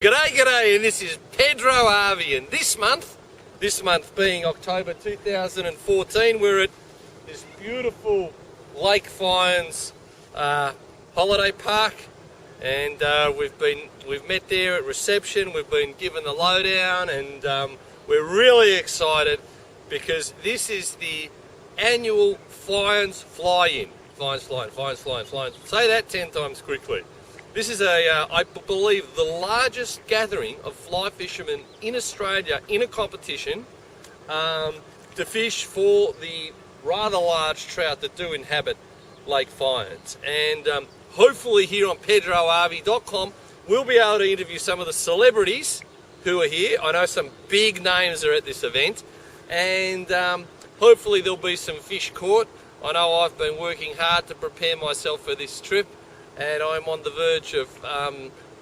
G'day, and this is Pedro RV, and this month being October 2014, we're at this beautiful Lake Fyans holiday park, and we've met there at reception. We've been given the lowdown, and we're really excited because this is the annual Fyans Fly In. Fyans Fly In, Fyans Fly In, Fly In. Say that 10 times quickly. This is I believe, the largest gathering of fly fishermen in Australia in a competition to fish for the rather large trout that do inhabit Lake Fyans. And hopefully here on PedroRV.com we'll be able to interview some of the celebrities who are here. I know some big names are at this event, and hopefully there'll be some fish caught. I know I've been working hard to prepare myself for this trip, and I'm on the verge of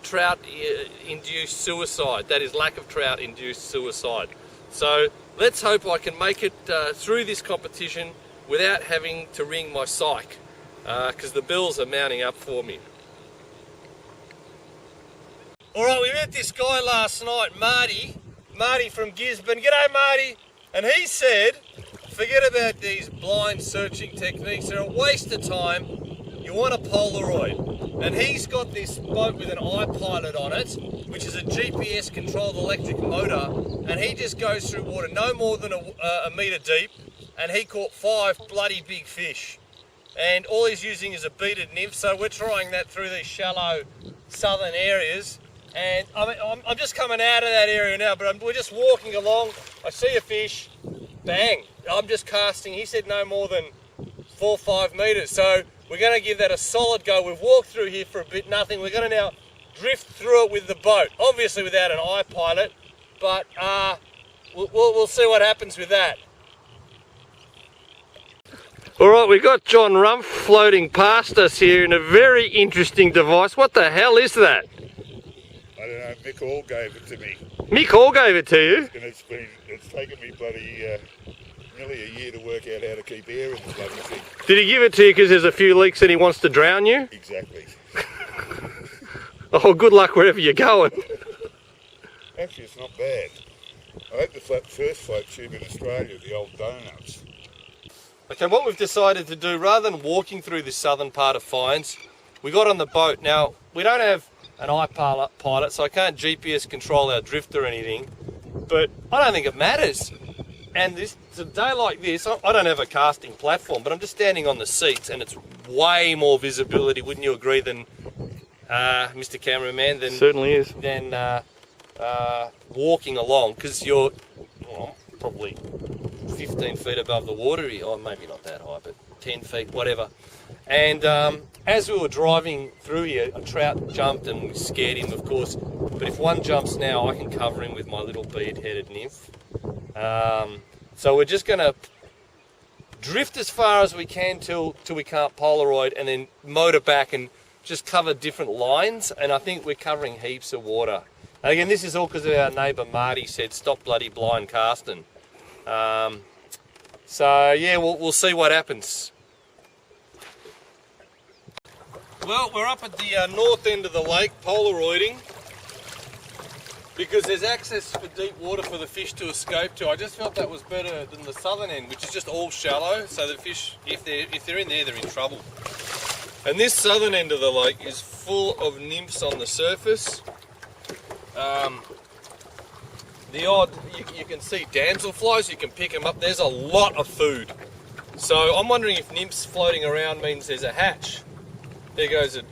trout-induced suicide. That is, lack of trout-induced suicide. So let's hope I can make it through this competition without having to ring my psych, because the bills are mounting up for me. Alright, we met this guy last night, Marty from Gisborne. G'day, Marty. And he said, forget about these blind searching techniques, they're a waste of time. You want a Polaroid. And he's got this boat with an iPilot on it, which is a GPS controlled electric motor, and he just goes through water no more than a metre deep, and he caught 5 bloody big fish. And all he's using is a beaded nymph, so we're trying that through these shallow southern areas. And I'm just coming out of that area now, but we're just walking along. I see a fish, bang, I'm just casting. He said no more than 4 or 5 metres, so we're going to give that a solid go. We've walked through here for a bit, nothing. We're going to now drift through it with the boat, obviously without an iPilot, but we'll see what happens with that. All right, we've got John Rumpf floating past us here in a very interesting device. What the hell is that? I don't know, Mick Hall gave it to me. Mick Hall gave it to you? And it's taken me bloody nearly a year to work out how to keep air in the bloody thing. Did he give it to you because there's a few leaks and he wants to drown you? Exactly. Oh, good luck wherever you're going. Actually, it's not bad. I had the first float tube in Australia, the old donuts. Okay, what we've decided to do, rather than walking through the southern part of Fyans, we got on the boat. Now, we don't have an iPilot, so I can't GPS control our drift or anything, but I don't think it matters. And a day like this, I don't have a casting platform, but I'm just standing on the seats, and it's way more visibility, wouldn't you agree, than Mr. Cameraman? Certainly is. Than walking along, because you're probably 15 feet above the water, or maybe not that high, but 10 feet, whatever. And as we were driving through here, a trout jumped and we scared him, of course. But if one jumps now, I can cover him with my little bead-headed nymph. So we're just going to drift as far as we can till we can't Polaroid, and then motor back and just cover different lines. And I think we're covering heaps of water. And again, this is all because our neighbour Marty said, stop bloody blind casting. So yeah, we'll see what happens. Well, we're up at the north end of the lake, Polaroiding, because there's access for deep water for the fish to escape to. I just felt that was better than the southern end, which is just all shallow, so the fish, if they're in there, they're in trouble. And this southern end of the lake is full of nymphs on the surface. You can see damselflies, you can pick them up. There's a lot of food. So I'm wondering if nymphs floating around means there's a hatch. There goes a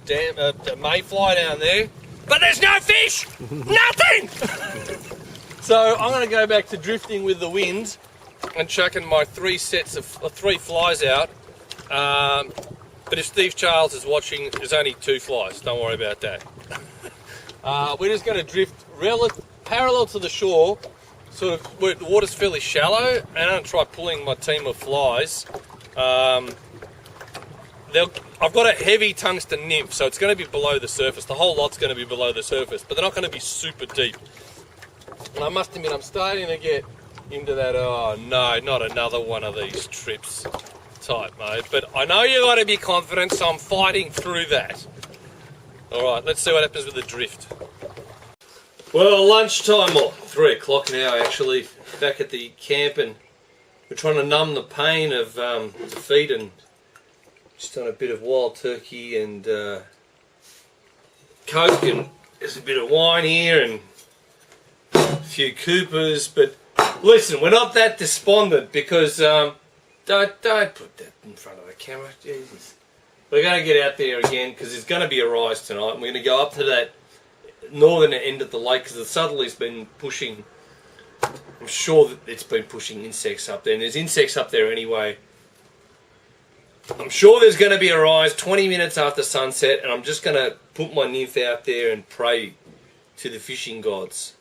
mayfly down there. But there's no fish! Nothing! So I'm going to go back to drifting with the wind and chucking my 3 flies out. But if Steve Charles is watching, there's only 2 flies. Don't worry about that. We're just going to drift parallel to the shore, sort of where the water's fairly shallow, and I'm going to try pulling my team of flies. I've got a heavy tungsten nymph, so it's going to be below the surface. The whole lot's going to be below the surface, but they're not going to be super deep. And I must admit, I'm starting to get into that, oh no, not another one of these trips type mode. But I know you got to be confident, so I'm fighting through that. All right, let's see what happens with the drift. Well, lunchtime, or 3 o'clock now actually, back at the camp, and we're trying to numb the pain of defeat, and just done a bit of wild turkey and Coke, and there's a bit of wine here and a few Coopers. But listen, we're not that despondent because don't put that in front of the camera, Jesus. We're going to get out there again because there's going to be a rise tonight, and we're going to go up to that northern end of the lake because the southerly's been pushing. I'm sure that it's been pushing insects up there, and there's insects up there anyway. I'm sure there's going to be a rise 20 minutes after sunset, and I'm just going to put my nymph out there and pray to the fishing gods.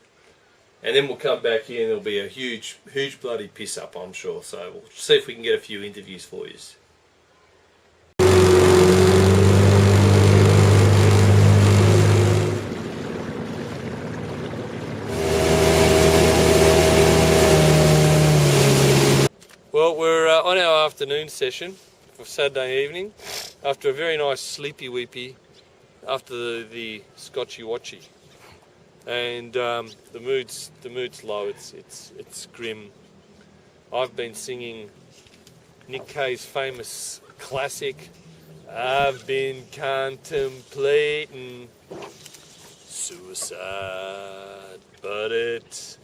And then we'll come back here and there'll be a huge bloody piss up, I'm sure. So we'll see if we can get a few interviews for you. Well, we're on our afternoon session for Saturday evening after a very nice sleepy weepy after the Scotchy Watchy, and the mood's low. It's grim. I've been singing Nick Cave's famous classic. I've been contemplating suicide, but it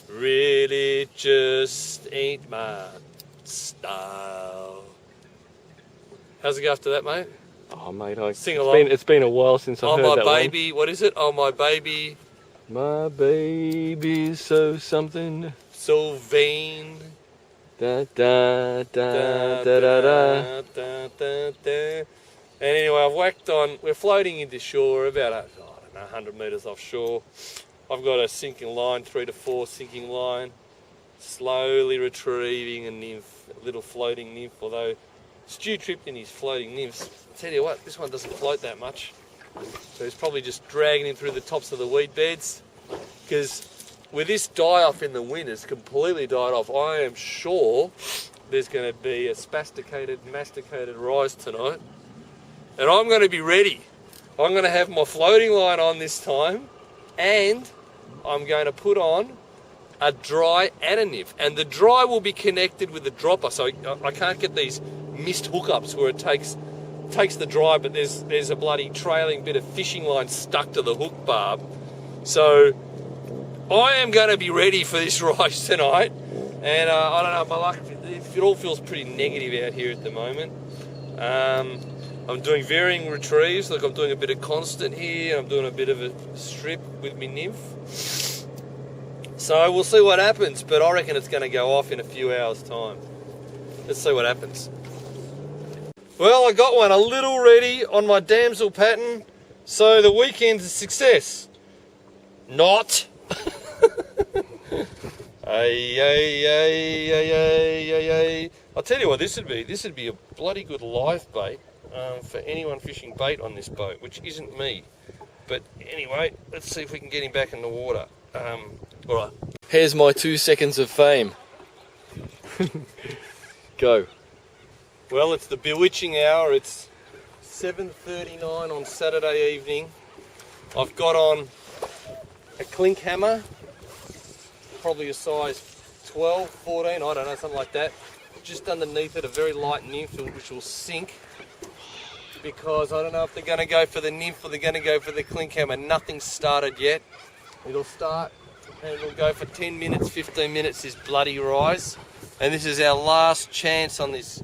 really just ain't my style. How's it go after that, mate? Oh, mate, Sing along. It's been a while since I've heard that one. Oh, my baby. What is it? Oh, my baby. My baby's so something. So vain. Da da da da da da. And anyway, I've whacked on. We're floating into shore about, I don't know, 100 metres offshore. I've got a sinking line, 3 to 4 sinking line, slowly retrieving a nymph, a little floating nymph, although Stu tripped in his floating nymphs. I tell you what, this one doesn't float that much. So he's probably just dragging him through the tops of the weed beds, because with this die-off in the wind, it's completely died off. I am sure there's going to be a masticated rise tonight, and I'm going to be ready. I'm going to have my floating line on this time, and I'm going to put on a dry and a nymph, and the dry will be connected with the dropper, so I can't get these missed hookups where it takes the dry, but there's a bloody trailing bit of fishing line stuck to the hook barb. So I am going to be ready for this rise tonight, and I don't know, my luck, it all feels pretty negative out here at the moment. I'm doing varying retrieves, like I'm doing a bit of constant here, I'm doing a bit of a strip with my nymph. So we'll see what happens, but I reckon it's going to go off in a few hours' time. Let's see what happens. Well, I got one a little ready on my damsel pattern, so the weekend's a success. Not. I'll tell you what this would be. This would be a bloody good live bait for anyone fishing bait on this boat, which isn't me. But anyway, let's see if we can get him back in the water. Alright. Here's my 2 seconds of fame. Go. Well, it's the bewitching hour. It's 7:39 on Saturday evening. I've got on a clink hammer, probably a size 12, 14, I don't know, something like that. Just underneath it, a very light nymph, which will sink, because I don't know if they're going to go for the nymph or they're going to go for the clink hammer. Nothing's started yet. It'll start and it'll go for 10 minutes, 15 minutes, this bloody rise. And this is our last chance on this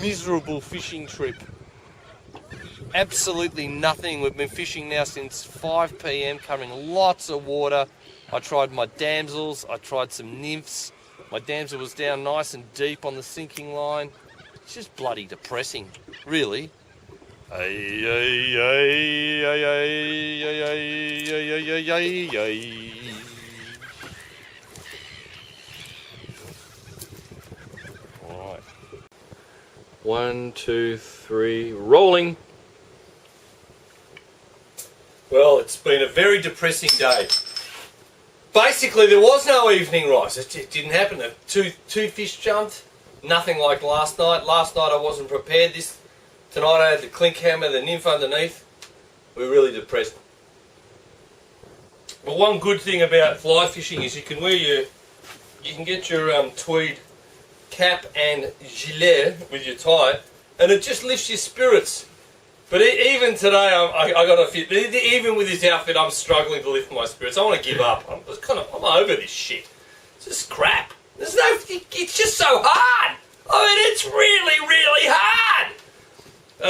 miserable fishing trip. Absolutely nothing. We've been fishing now since 5 p.m, covering lots of water. I tried my damsels, I tried some nymphs. My damsel was down nice and deep on the sinking line. It's just bloody depressing, really. Alright. 1, 2, 3, rolling. Well, it's been a very depressing day. Basically, there was no evening rise. It didn't happen. Two fish jumped. Nothing like last night. Last night I wasn't prepared. Tonight I had the clink hammer, the nymph underneath. We're really depressed. But one good thing about fly fishing is you can get your tweed cap and gilet with your tie, and it just lifts your spirits. But even today, I got a fit. Even with this outfit, I'm struggling to lift my spirits. I want to give up. I'm over this shit. It's just crap. It's just so hard. I mean, it's really, really hard. I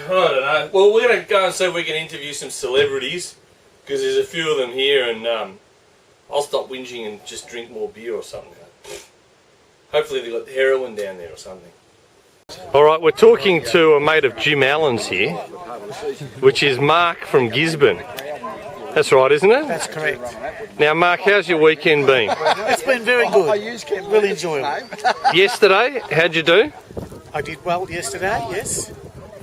don't know. Well, we're going to go and see if we can interview some celebrities, because there's a few of them here, and I'll stop whinging and just drink more beer or something. Hopefully they've got heroin down there or something. Alright, we're talking to a mate of Jim Allen's here, which is Mark from Gisborne. That's right, isn't it? That's correct. Now, Mark, how's your weekend been? It's been very good. Really enjoyable. Yesterday, how'd you do? I did well yesterday, yes.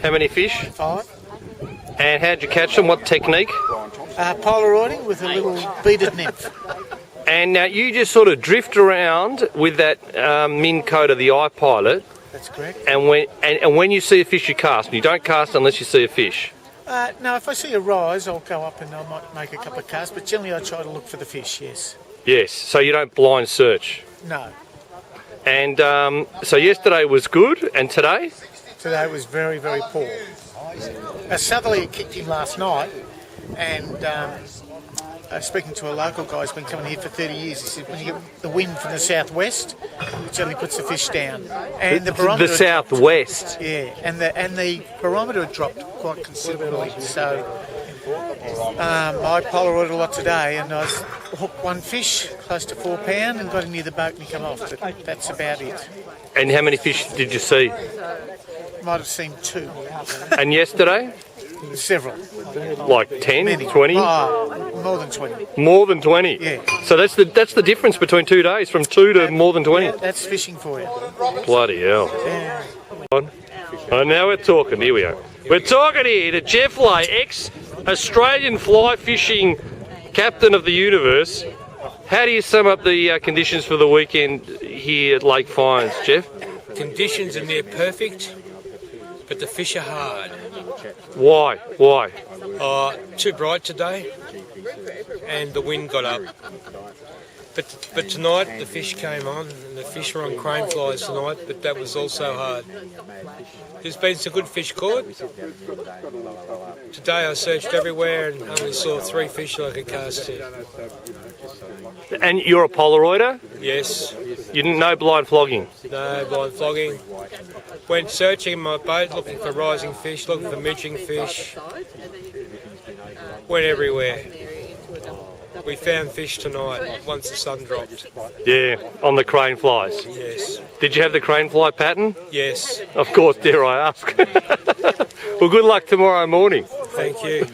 How many fish? 5. And how'd you catch them? What technique? Polaroiding with a little beaded nymph. And now you just sort of drift around with that Minn Kota, the iPilot. That's correct. And when you see a fish, you cast. And you don't cast unless you see a fish. No, if I see a rise, I'll go up and I might make a couple of casts. But generally, I try to look for the fish. Yes. Yes. So you don't blind search. No. And so yesterday was good, and today? Today was very, very poor. A southerly kicked in last night, and speaking to a local guy who's been coming here for 30 years, he said when you get the wind from the southwest, it generally puts the fish down. And the barometer the southwest? Yeah, and the barometer had dropped quite considerably. So I polaroided a lot today, and I hooked one fish, close to 4 pound, and got him near the boat and he come off. But that's about it. And how many fish did you see? Might have seen 2. And yesterday? Several. Like 10, Many. 20? Oh, more than 20. More than 20? Yeah. So that's the difference between 2 days, from 2 to more than 20? That's fishing for you. Bloody hell. Yeah. Oh, now we're talking. Here we are. We're talking here to Jeff Lay, ex-Australian fly fishing captain of the universe. How do you sum up the conditions for the weekend here at Lake Fyans, Jeff? Conditions are near perfect, but the fish are hard. Why? Why? Too bright today, and the wind got up. But tonight the fish came on, and the fish were on crane flies tonight, but that was also hard. There's been some good fish caught. Today I searched everywhere and only saw 3 fish I could cast to. And you're a Polaroider? Yes. You didn't know blind flogging? No blind flogging. Went searching in my boat, looking for rising fish, looking for midging fish. Went everywhere. We found fish tonight once the sun dropped. Yeah, on the crane flies. Yes. Did you have the crane fly pattern? Yes. Of course, dare I ask. Well, good luck tomorrow morning. Thank you.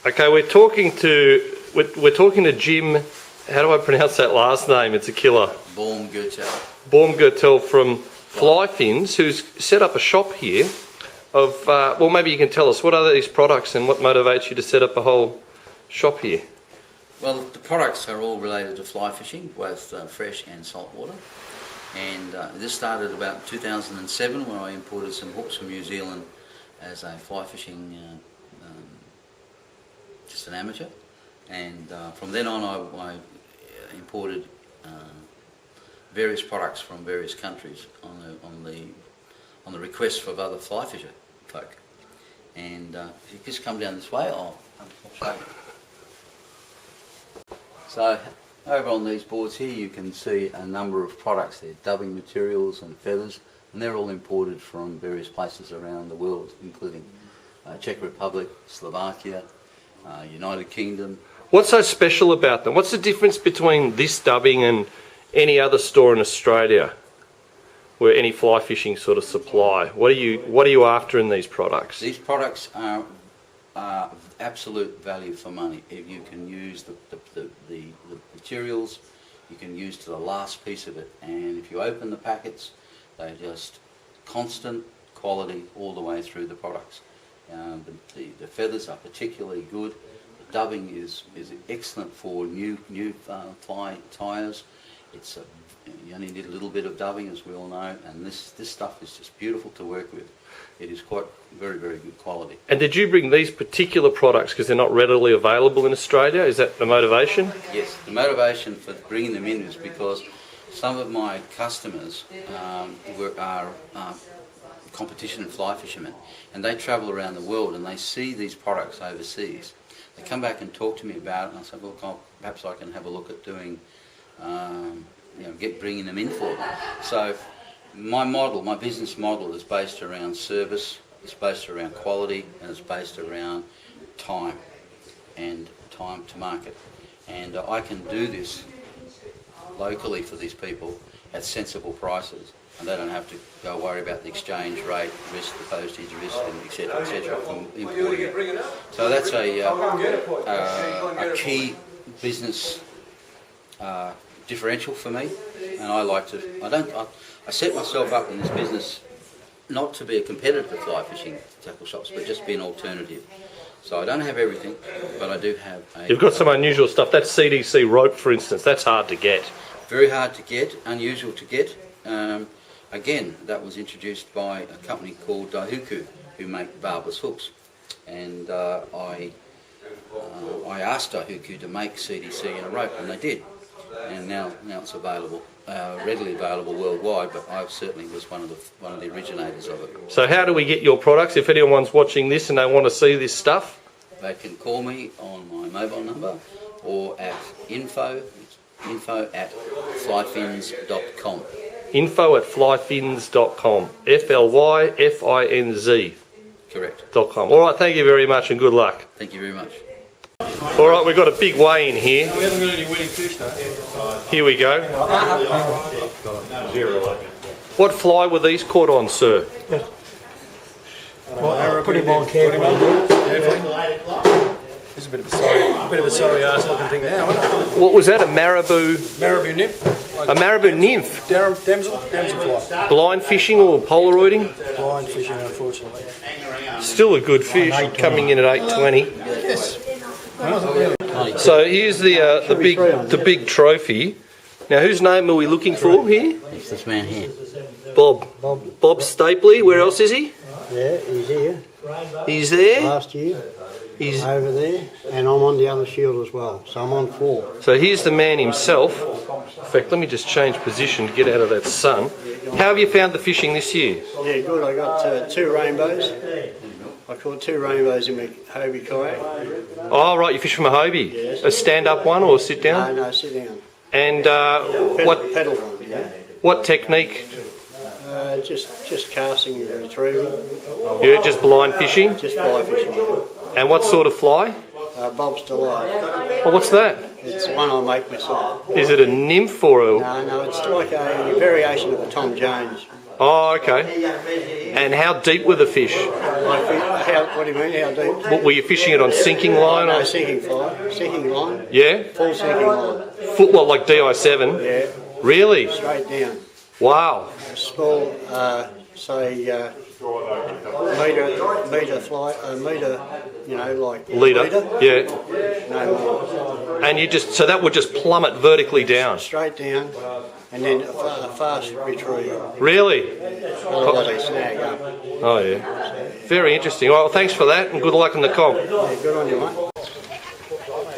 Okay, we're talking to Jim. How do I pronounce that last name? It's a killer. Baumgurtel from Fly Fins, who's set up a shop here. Well, maybe you can tell us, what are these products and what motivates you to set up a whole shop here? Well, the products are all related to fly fishing, both fresh and saltwater. And this started about 2007 when I imported some hooks from New Zealand as a fly fishing, just an amateur. And from then on I imported various products from various countries on the request of other fly fisher folk. And if you just come down this way, I'll show you. So over on these boards here you can see a number of products there, dubbing materials and feathers, and they're all imported from various places around the world, including Czech Republic, Slovakia, United Kingdom. What's so special about them? What's the difference between this dubbing and any other store in Australia where any fly fishing sort of supply? What are you after in these products? These products are absolute value for money. If you can use the materials, you can use to the last piece of it, and if you open the packets, they're just constant quality all the way through the products. The feathers are particularly good. The dubbing is excellent for new fly tyres, It's you only need a little bit of dubbing, as we all know, and this stuff is just beautiful to work with. It is quite very, very good quality. And did you bring these particular products because they're not readily available in Australia? Is that the motivation? Yes, the motivation for bringing them in is because some of my customers are competition and fly fishermen, and they travel around the world and they see these products overseas. They come back and talk to me about it, and I say, well, perhaps I can have a look at doing, bringing them in for them. So my business model is based around service, it's based around quality, and it's based around time to market. And I can do this locally for these people at sensible prices, and they don't have to go worry about the exchange rate risk, the postage risk, and etc. from importing it. So that's a key business differential for me, and I like to. I set myself up in this business not to be a competitor to fly fishing tackle shops, but just be an alternative. So I don't have everything, but I do have You've got some unusual stuff. That CDC rope, for instance, that's hard to get. Very hard to get, unusual to get. Again, that was introduced by a company called Daihuku, who make barbless hooks. And I asked Daihuku to make CDC in a rope, and they did. And now it's available, readily available worldwide. But I certainly was one of the originators of it. So how do we get your products? If anyone's watching this and they want to see this stuff, they can call me on my mobile number or at info at flyfins.com. Info at flyfins.com. FLYFINZ. Correct. .com. All right, thank you very much and good luck. Thank you very much. All right, we've got a big weigh in here. We haven't got any winning fish though. Here we go. What fly were these caught on, sir? Put him on camera. This is a bit of a sorry ass looking thing now, isn't it? What was that, a marabou? Marabou nymph. A marabou nymph? Damsel fly. Blind fishing or Polaroiding? Blind fishing, unfortunately. Still a good fish, coming in at 8.20. Yes. So here's the big trophy. Now, whose name are we looking for here? It's this man here. Bob Stapley. Where else is he? Yeah, he's here. He's there. Last year, He's over there, and I'm on the other shield as well, so I'm on 4. So here's the man himself. In fact, let me just change position to get out of that sun. How have you found the fishing this year? Yeah, good. I got 2 rainbows. I caught 2 rainbows in my Hobie kayak. Oh, right, you fish from a Hobie. Yes. A stand-up one or sit down? No, sit down. And Pedal one, yeah. what technique? Just casting and retrieving. You're just blind fishing? Just fly fishing. And what sort of fly? Bob's Delight. Oh, what's that? It's one I make myself. Is it a nymph or a... No, it's like a variation of a Tom Jones. Oh, okay. And how deep were the fish? What do you mean, how deep? Were you fishing it on sinking line? No, Or... sinking line. Yeah? Full sinking line. What, like DI7? Yeah, Really? straight down. Wow. Small, metre fly, like Leader? Yeah. No more. And so that would just plummet vertically down? Straight down, and then a fast retrieve. Really? Otherwise they snag up. Oh, yeah. Very interesting. All right, well, thanks for that and good luck in the comp. Yeah, good on you, mate.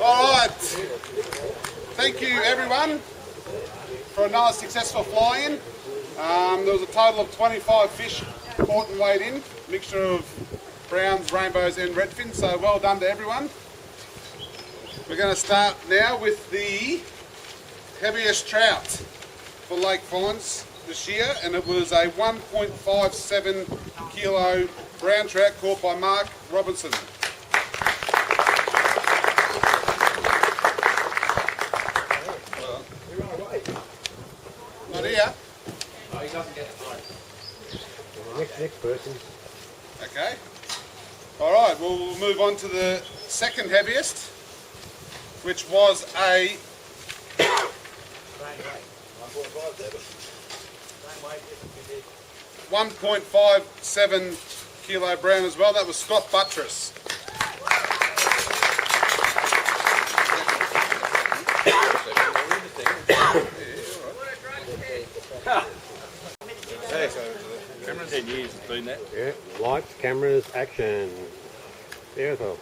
All right. Thank you, everyone, for another successful fly-in. There was a total of 25 fish caught and weighed in, mixture of browns, rainbows and redfins, so well done to everyone. We're going to start now with the heaviest trout for Lake Fyans this year, and it was a 1.57 kilo brown trout caught by Mark Robinson. Not here. Next person. Okay. All right, well, we'll move on to the second heaviest, which was a 1.57 kilo brown as well. That was Scott Buttress. spoon that. Yeah, lights, cameras, action. Beautiful.